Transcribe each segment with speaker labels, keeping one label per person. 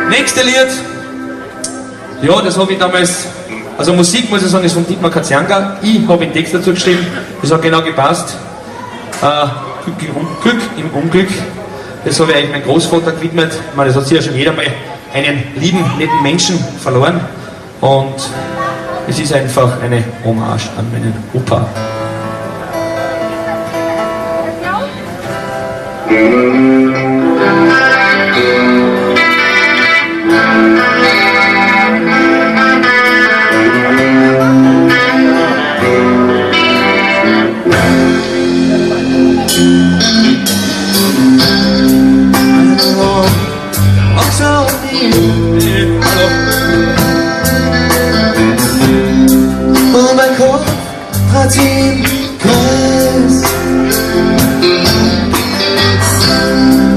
Speaker 1: Nächste Lied, ja, das habe ich damals, also Musik muss ich sagen, ist von Dietmar Kazianka. Ich habe den Text dazu geschrieben, das hat genau gepasst. Glück im Unglück, das habe ich eigentlich meinem Großvater gewidmet. Ich meine, das hat sich ja schon jeder mal einen lieben, netten Menschen verloren. Und es ist einfach eine Hommage an meinen Opa.
Speaker 2: Und mein Kopf hat ihn Kreis.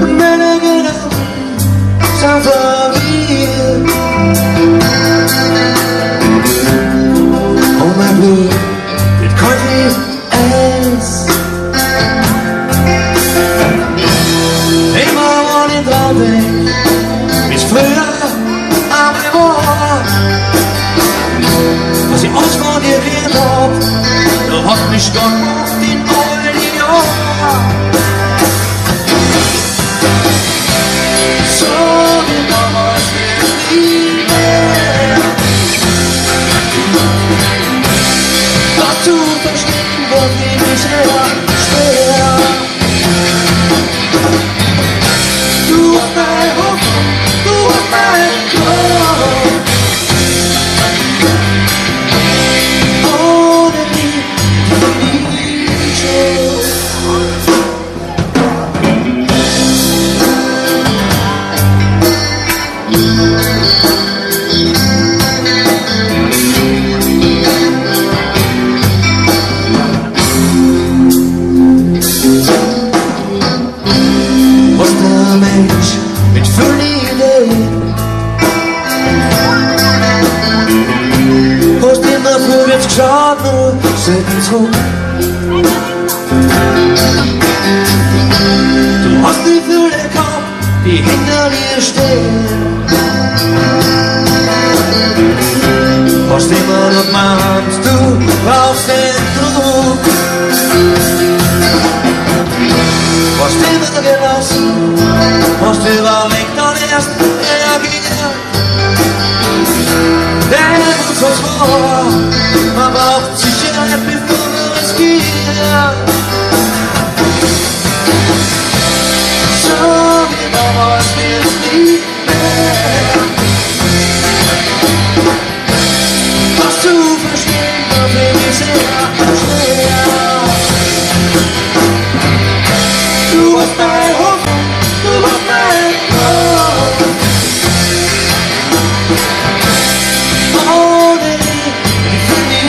Speaker 2: Und meine Gedanken sind verwirrt. Und mein Blut wird kalt wie Eis. Immer an den Traum weg, bis früher am Ort. Was ich aus von dir gehört hab, da hat mich Gott auf den alten Jahr. So wie damals wird nie mehr. Was zu verstecken wird wie bisher schwer. Du hast meine Hoffnung, du hast mein Glauben. Mit Verlieben hast immer vorwärts geschaut, nur selten zurück. Du hast die Fülle gehabt, die hinter dir stehen. Hast immer noch gemeint, du brauchst den Druck. Hast immer gelassen, hast überlegt und erst reagiert. Denn uns was vor, man braucht Sicherheit, bevor man riskiert. So wie damals wird's nie mehr. Was zu verstehen, war für mich sehr schwer. Du hast meine Hoffnung, du hast mein Traum. Ohne dich, ich fühl mich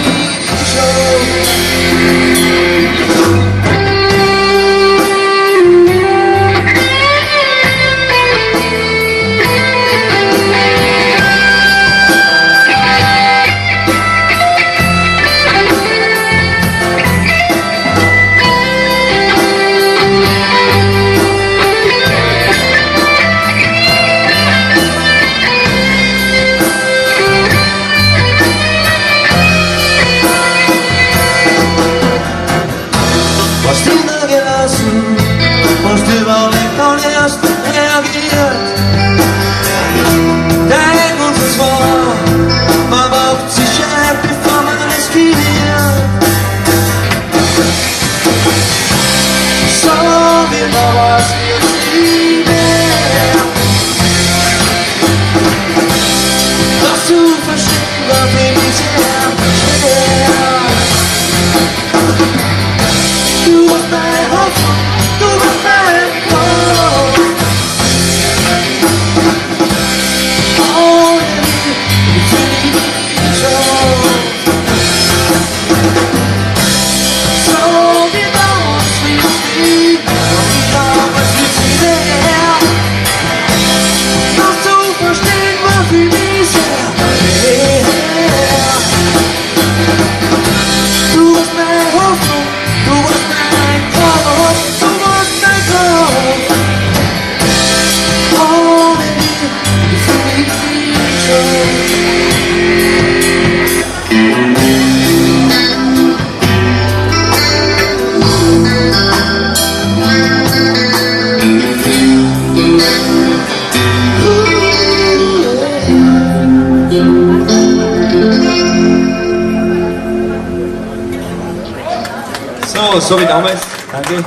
Speaker 1: noch, so wie damals, danke,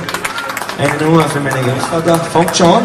Speaker 1: eine Nummer für meinen Großvater. Fangt schon an.